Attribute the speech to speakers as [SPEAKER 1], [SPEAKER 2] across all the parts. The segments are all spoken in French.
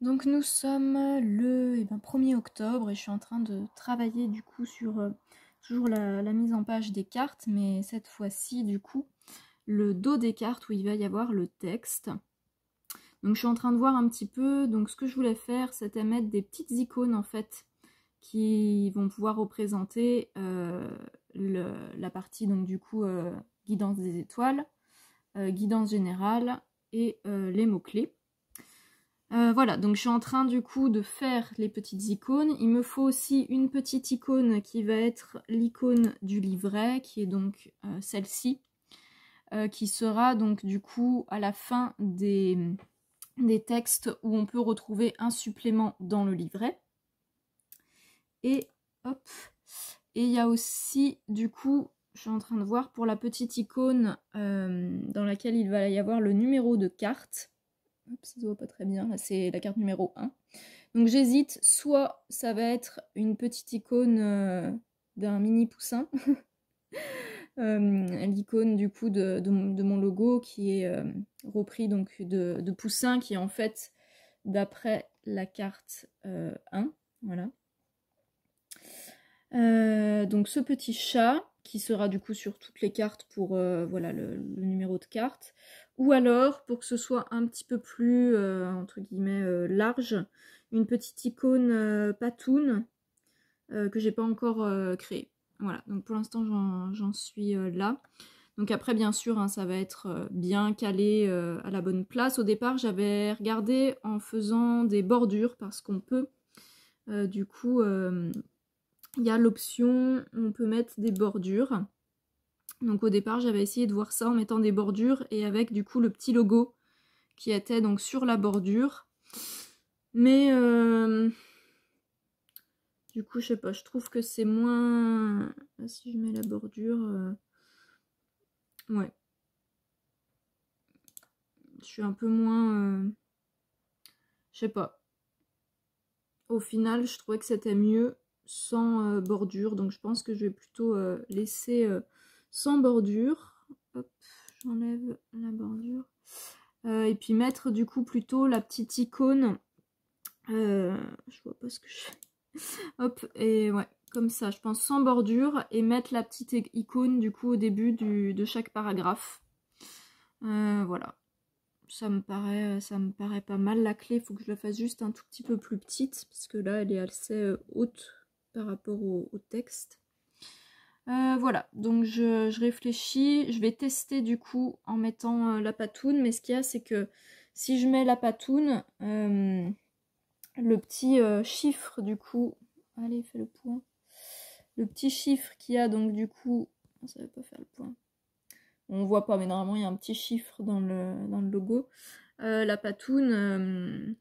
[SPEAKER 1] Donc nous sommes le 1er octobre et je suis en train de travailler du coup sur toujours la mise en page des cartes, mais cette fois-ci du coup le dos des cartes où il va y avoir le texte. Donc je suis en train de voir un petit peu, donc ce que je voulais faire c'était mettre des petites icônes en fait qui vont pouvoir représenter la partie donc du coup guidance des étoiles, guidance générale et les mots-clés. Voilà, donc je suis en train du coup de faire les petites icônes. Il me faut aussi une petite icône qui va être l'icône du livret, qui est donc celle-ci, qui sera donc du coup à la fin des textes où on peut retrouver un supplément dans le livret. Et hop, et il y a aussi du coup, je suis en train de voir pour la petite icône dans laquelle il va y avoir le numéro de carte. Hop, ça se voit pas très bien, là c'est la carte numéro 1. Donc j'hésite, soit ça va être une petite icône d'un mini poussin, l'icône du coup de mon logo qui est repris donc de poussin qui est en fait d'après la carte 1, voilà. Donc ce petit chat qui sera du coup sur toutes les cartes pour voilà le numéro de carte, ou alors pour que ce soit un petit peu plus entre guillemets large, une petite icône Patoon que j'ai pas encore créée. Voilà, donc pour l'instant j'en suis là. Donc après bien sûr hein, ça va être bien calé à la bonne place. Au départ j'avais regardé en faisant des bordures parce qu'on peut du coup il y a l'option, on peut mettre des bordures. Donc au départ, j'avais essayé de voir ça en mettant des bordures et avec du coup le petit logo qui était donc sur la bordure. Mais du coup, je sais pas, je trouve que c'est moins... Si je mets la bordure... Ouais. Je suis un peu moins... Je sais pas. Au final, je trouvais que c'était mieux sans bordure. Donc je pense que je vais plutôt laisser sans bordure. Hop, j'enlève la bordure. Et puis mettre du coup plutôt la petite icône. Je vois pas ce que je fais. Hop, et ouais, comme ça, je pense sans bordure. Et mettre la petite icône du coup au début de chaque paragraphe. Voilà. Ça me paraît pas mal. La clé, il faut que je la fasse juste un tout petit peu plus petite. Parce que là, elle est assez haute par rapport au texte. Voilà, donc je réfléchis, je vais tester du coup en mettant la patoune, mais ce qu'il y a c'est que si je mets la patoune, le petit chiffre du coup, allez fais le point, le petit chiffre qu'il y a donc du coup, ça va pas faire le point, on voit pas mais normalement il y a un petit chiffre dans le logo, la patoune,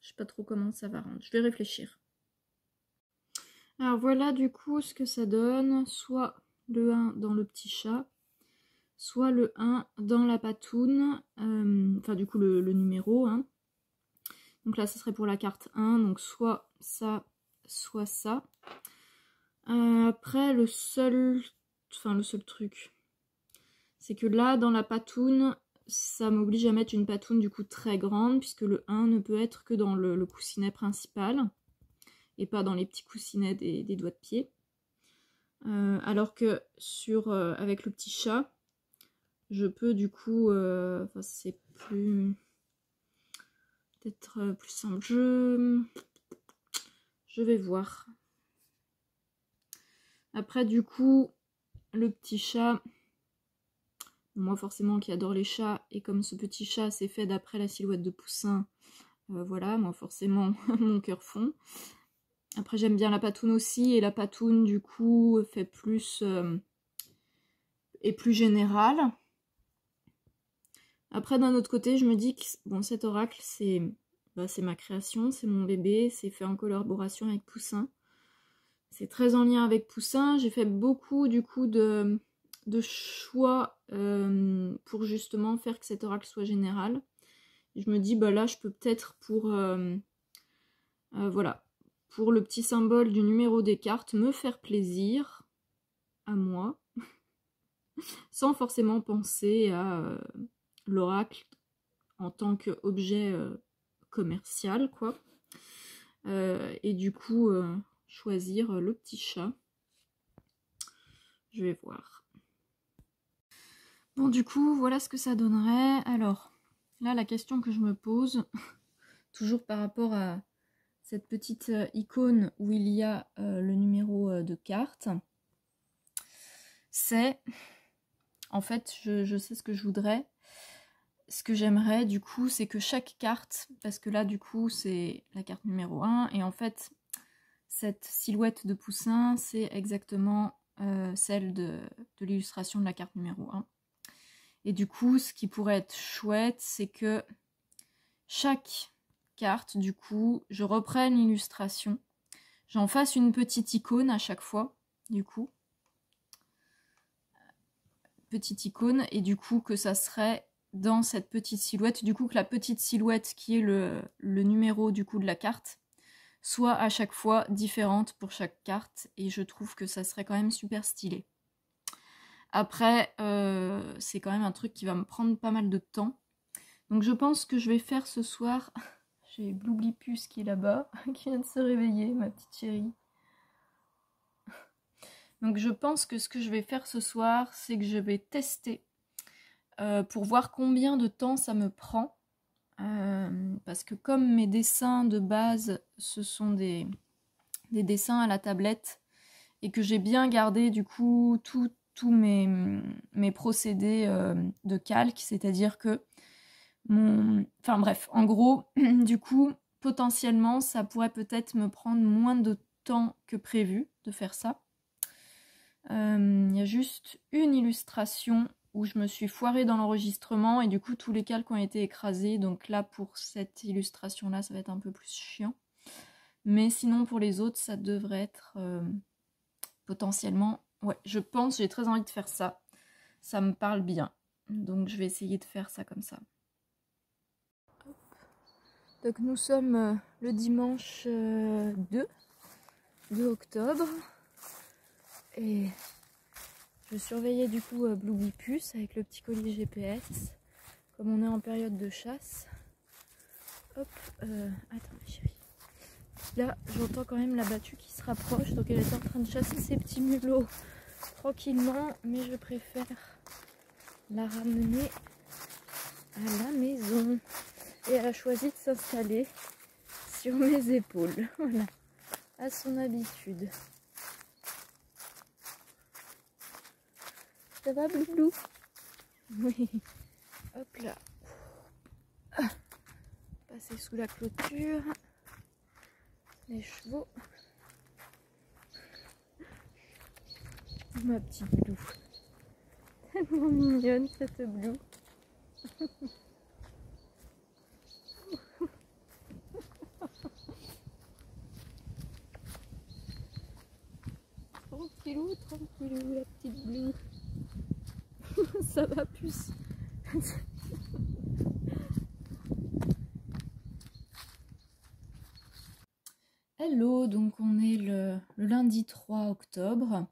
[SPEAKER 1] je sais pas trop comment ça va rendre, je vais réfléchir. Alors voilà du coup ce que ça donne, soit le 1 dans le petit chat, soit le 1 dans la patoune, enfin du coup le numéro. Hein. Donc là ce serait pour la carte 1, donc soit ça, soit ça. Après le seul truc, c'est que là dans la patoune, ça m'oblige à mettre une patoune du coup très grande, puisque le 1 ne peut être que dans le coussinet principal. Et pas dans les petits coussinets des doigts de pied. Alors que avec le petit chat, je peux du coup, c'est plus peut-être plus simple. Je vais voir. Après du coup, le petit chat, moi forcément qui adore les chats, et comme ce petit chat c'est fait d'après la silhouette de Poussin, voilà, moi forcément mon cœur fond. Après j'aime bien la patoune aussi, et la patoune du coup fait plus est plus générale. Après d'un autre côté je me dis que bon, cet oracle c'est ma création, c'est mon bébé, c'est fait en collaboration avec Poussin. C'est très en lien avec Poussin. J'ai fait beaucoup du coup de choix pour justement faire que cet oracle soit général. Et je me dis bah là je peux peut-être pour voilà, pour le petit symbole du numéro des cartes, me faire plaisir à moi, sans forcément penser à l'oracle en tant qu'objet commercial, quoi. Et du coup, choisir le petit chat. Je vais voir. Bon, du coup, voilà ce que ça donnerait. Alors, là, la question que je me pose, toujours par rapport à cette petite icône où il y a le numéro de carte, c'est, en fait, je sais ce que je voudrais. Ce que j'aimerais, du coup, c'est que chaque carte, parce que là, du coup, c'est la carte numéro 1, et en fait, cette silhouette de poussin, c'est exactement celle de l'illustration de la carte numéro 1. Et du coup, ce qui pourrait être chouette, c'est que chaque carte, du coup, je reprenne l'illustration, j'en fasse une petite icône à chaque fois, du coup. Petite icône, et du coup, que ça serait dans cette petite silhouette, du coup, que la petite silhouette qui est le numéro, du coup, de la carte, soit à chaque fois différente pour chaque carte, et je trouve que ça serait quand même super stylé. Après, c'est quand même un truc qui va me prendre pas mal de temps. Donc je pense que je vais faire ce soir... J'ai Bloublipus qui est là-bas, qui vient de se réveiller, ma petite chérie. Donc je pense que ce que je vais faire ce soir, c'est que je vais tester pour voir combien de temps ça me prend. Parce que comme mes dessins de base, ce sont des dessins à la tablette, et que j'ai bien gardé du coup tous mes procédés de calque, c'est-à-dire que enfin bref, en gros, du coup, potentiellement, ça pourrait peut-être me prendre moins de temps que prévu de faire ça. Il y a juste une illustration où je me suis foirée dans l'enregistrement et du coup, tous les calques ont été écrasés. Donc là, pour cette illustration-là, ça va être un peu plus chiant. Mais sinon, pour les autres, ça devrait être potentiellement... Ouais, je pense, j'ai très envie de faire ça. Ça me parle bien. Donc, je vais essayer de faire ça comme ça. Donc, nous sommes le dimanche 2 octobre. Et je surveillais du coup Bloublipus avec le petit collier GPS. Comme on est en période de chasse. Hop, attends chérie. Là, j'entends quand même la battue qui se rapproche. Donc, elle est en train de chasser ses petits mulots tranquillement, mais je préfère la ramener à la maison. Et elle a choisi de s'installer sur mes épaules, voilà, à son habitude. Ça va, Bloublou? Oui. Hop là. Passer sous la clôture. Les chevaux. Ma petite Blue. Tellement mignonne cette Blue. Tranquillou, tranquillou, la petite Blue. Ça va plus. Hello, donc on est le lundi 3 octobre.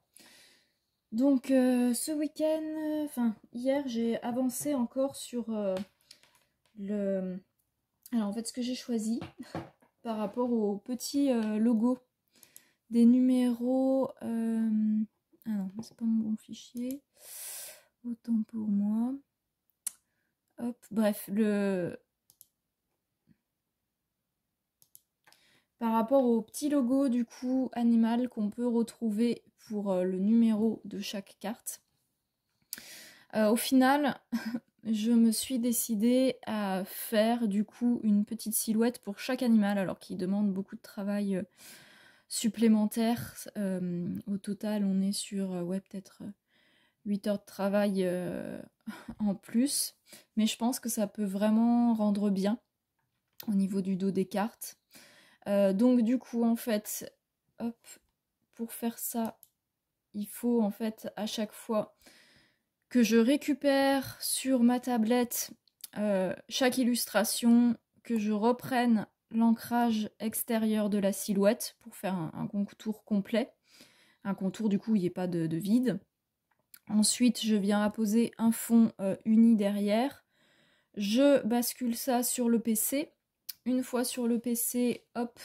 [SPEAKER 1] Donc ce week-end, enfin hier j'ai avancé encore sur le... Alors en fait ce que j'ai choisi par rapport au petit logo des numéros... Ah non, c'est pas mon bon fichier. Autant pour moi. Hop, bref, par rapport au petit logo du coup animal qu'on peut retrouver pour le numéro de chaque carte. Au final, je me suis décidée à faire du coup une petite silhouette pour chaque animal, alors qu'il demande beaucoup de travail supplémentaire. Au total, on est sur ouais, peut-être 8 heures de travail en plus. Mais je pense que ça peut vraiment rendre bien au niveau du dos des cartes. Donc du coup, en fait, hop, pour faire ça, il faut en fait à chaque fois que je récupère sur ma tablette chaque illustration, que je reprenne l'ancrage extérieur de la silhouette pour faire un contour complet. Un contour du coup où il n'y ait pas de vide. Ensuite, je viens apposer un fond uni derrière. Je bascule ça sur le PC une fois sur le PC, hop,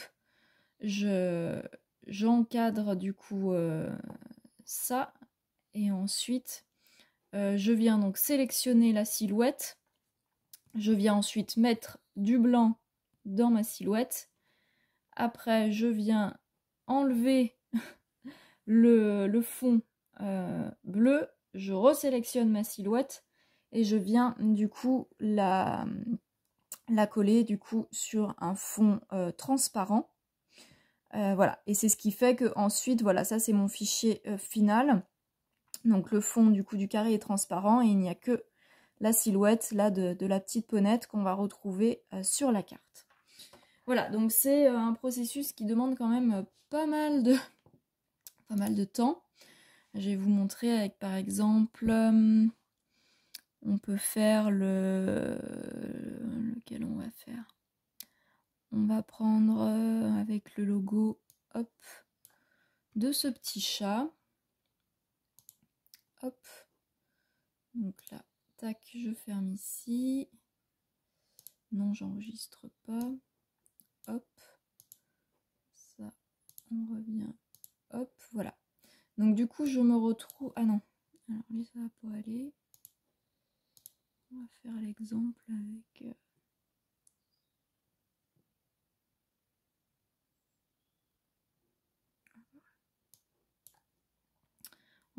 [SPEAKER 1] j'encadre du coup ça. Et ensuite, je viens donc sélectionner la silhouette. Je viens ensuite mettre du blanc dans ma silhouette. Après, je viens enlever le fond bleu. Je resélectionne ma silhouette et je viens du coup la coller du coup sur un fond transparent. Voilà, et c'est ce qui fait que ensuite, voilà, ça c'est mon fichier final. Donc le fond du coup du carré est transparent et il n'y a que la silhouette là de la petite ponette qu'on va retrouver sur la carte. Voilà, donc c'est un processus qui demande quand même pas mal de temps. Je vais vous montrer avec par exemple, on peut faire lequel on va faire. On va prendre avec le logo, hop, de ce petit chat. Hop. Donc là, tac, je ferme ici. Non, j'enregistre pas. Hop. Ça, on revient. Hop, voilà. Donc du coup, je me retrouve... Ah non. Alors lui, ça va pas aller. On va faire l'exemple avec...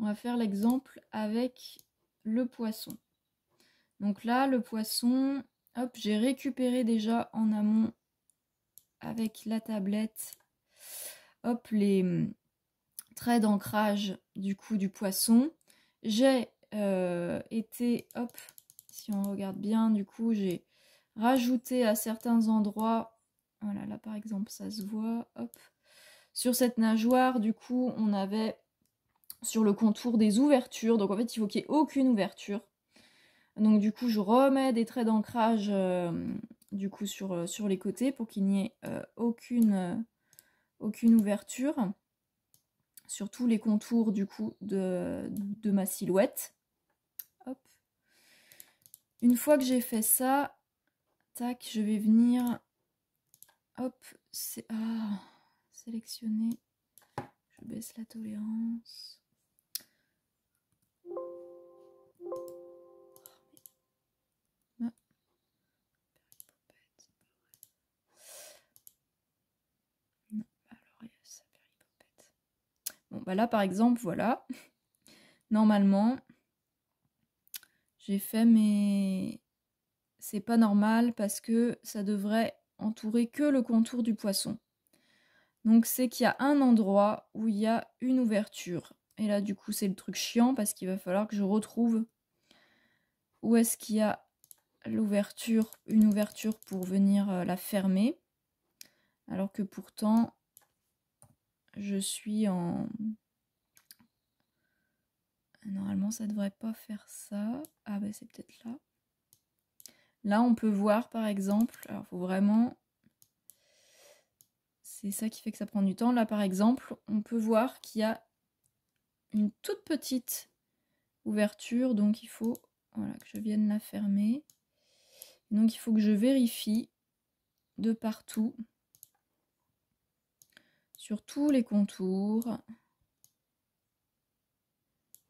[SPEAKER 1] On va faire l'exemple avec le poisson. Donc là, le poisson, hop, j'ai récupéré déjà en amont avec la tablette, hop, les traits d'ancrage du coup du poisson. J'ai été, hop, si on regarde bien, du coup, j'ai rajouté à certains endroits, voilà, là par exemple, ça se voit, hop, sur cette nageoire, du coup, on avait sur le contour des ouvertures, donc en fait, il faut qu'il n'y ait aucune ouverture. Donc du coup, je remets des traits d'ancrage du coup sur les côtés pour qu'il n'y ait aucune ouverture sur tous les contours du coup de ma silhouette. Hop. Une fois que j'ai fait ça, tac, je vais venir, hop, sélectionner, je baisse la tolérance. Bon, bah là, par exemple, voilà. Normalement, j'ai fait mes... C'est pas normal parce que ça devrait entourer que le contour du poisson. Donc, c'est qu'il y a un endroit où il y a une ouverture. Et là, du coup, c'est le truc chiant parce qu'il va falloir que je retrouve où est-ce qu'il y a l'ouverture, une ouverture pour venir la fermer. Alors que pourtant, je suis en... Normalement, ça devrait pas faire ça. Ah bah c'est peut-être là. Là, on peut voir par exemple, alors il faut vraiment... C'est ça qui fait que ça prend du temps. Là, par exemple, on peut voir qu'il y a une toute petite ouverture. Donc, il faut voilà, que je vienne la fermer. Donc, il faut que je vérifie de partout, sur tous les contours,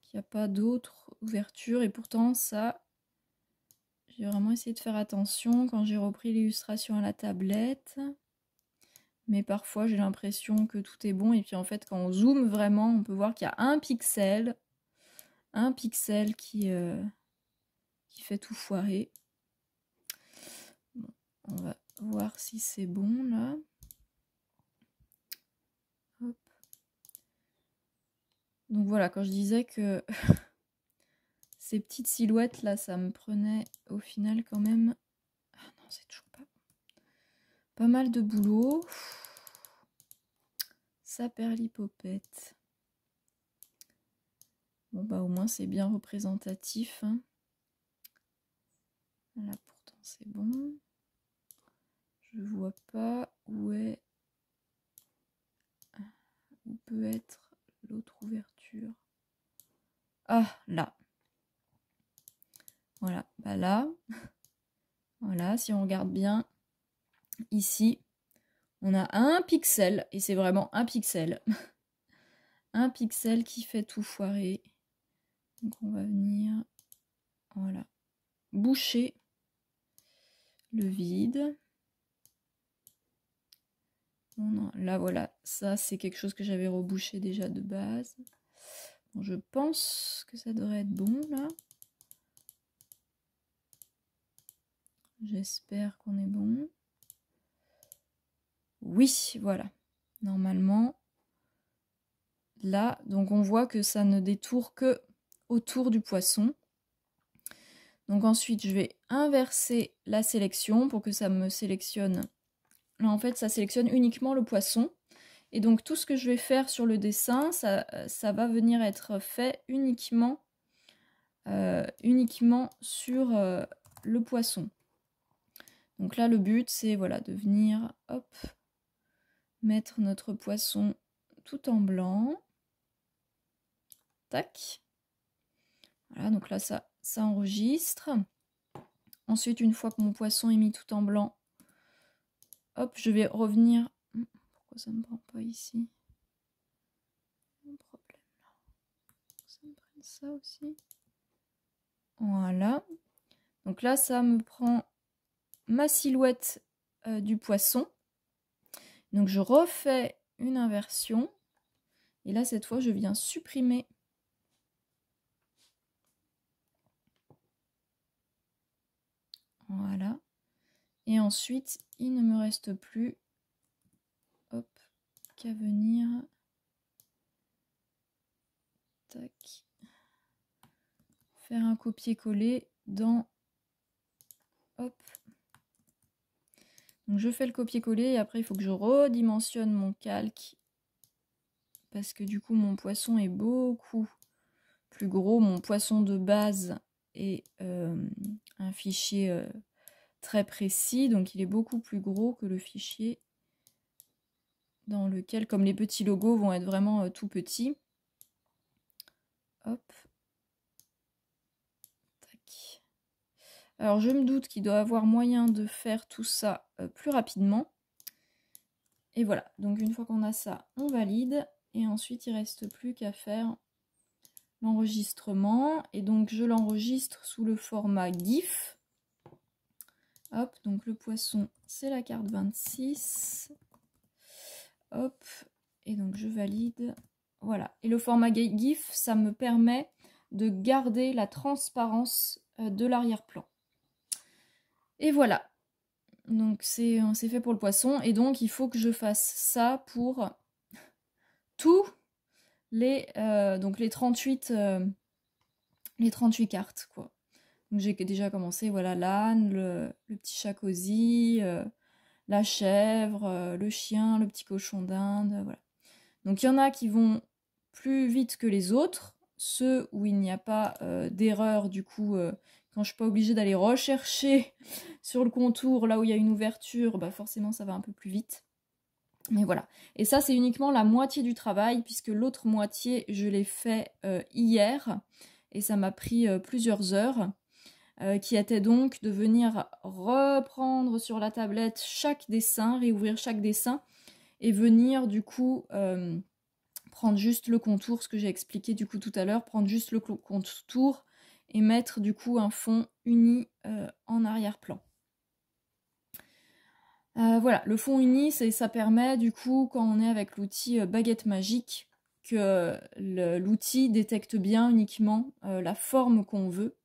[SPEAKER 1] qu'il n'y a pas d'autres ouvertures. Et pourtant, ça... J'ai vraiment essayé de faire attention quand j'ai repris l'illustration à la tablette. Mais parfois, j'ai l'impression que tout est bon. Et puis en fait, quand on zoome vraiment, on peut voir qu'il y a un pixel qui fait tout foirer. Bon, on va voir si c'est bon là. Hop. Donc voilà, quand je disais que ces petites silhouettes là, ça me prenait au final quand même... Ah non, c'est toujours pas mal de boulot. Ça perlipopette. Bon bah au moins c'est bien représentatif. Hein. Là pourtant c'est bon. Je vois pas où peut être l'autre ouverture. Ah là. Voilà, bah là. Voilà, si on regarde bien, ici, on a un pixel, et c'est vraiment un pixel. Un pixel qui fait tout foirer. Donc on va venir, voilà, boucher le vide. Bon, là voilà, ça c'est quelque chose que j'avais rebouché déjà de base. Bon, je pense que ça devrait être bon là. J'espère qu'on est bon. Oui, voilà. Normalement, là, donc on voit que ça ne détourne que autour du poisson. Donc ensuite, je vais inverser la sélection pour que ça me sélectionne. Là, en fait, ça sélectionne uniquement le poisson. Et donc tout ce que je vais faire sur le dessin, ça va venir être fait uniquement sur le poisson. Donc là, le but, c'est voilà, de venir, hop, mettre notre poisson tout en blanc. Tac. Voilà, donc là, ça enregistre. Ensuite, une fois que mon poisson est mis tout en blanc, hop, je vais revenir. Pourquoi ça ne me prend pas ici? Un problème là. Ça me prenne ça aussi. Voilà. Donc là, ça me prend ma silhouette du poisson. Donc je refais une inversion. Et là, cette fois, je viens supprimer. Voilà. Et ensuite, il ne me reste plus qu'à venir. Tac. Faire un copier-coller dans. Hop. Donc je fais le copier-coller et après il faut que je redimensionne mon calque. Parce que du coup mon poisson est beaucoup plus gros. Mon poisson de base est un fichier très précis. Donc il est beaucoup plus gros que le fichier dans lequel, comme les petits logos vont être vraiment tout petits. Hop. Tac. Alors je me doute qu'il doit avoir moyen de faire tout ça plus rapidement. Et voilà, donc une fois qu'on a ça, on valide. Et ensuite, il ne reste plus qu'à faire l'enregistrement. Et donc, je l'enregistre sous le format GIF. Hop, donc le poisson, c'est la carte 26. Hop, et donc je valide. Voilà, et le format GIF, ça me permet de garder la transparence de l'arrière-plan. Et voilà, donc c'est fait pour le poisson. Et donc, il faut que je fasse ça pour tous donc les 38 cartes, quoi. Donc j'ai déjà commencé, voilà, l'âne, le petit chat cosy, la chèvre, le chien, le petit cochon d'Inde, voilà. Donc il y en a qui vont plus vite que les autres, ceux où il n'y a pas d'erreur, du coup, quand je suis pas obligée d'aller rechercher sur le contour, là où il y a une ouverture, bah forcément ça va un peu plus vite. Mais voilà. Et ça, c'est uniquement la moitié du travail, puisque l'autre moitié, je l'ai fait hier. Et ça m'a pris plusieurs heures, qui était donc de venir reprendre sur la tablette chaque dessin, réouvrir chaque dessin, et venir du coup prendre juste le contour, ce que j'ai expliqué du coup tout à l'heure, prendre juste le contour et mettre du coup un fond uni en arrière-plan. Voilà, le fond uni, ça permet du coup, quand on est avec l'outil baguette magique, que l'outil détecte bien uniquement la forme qu'on veut.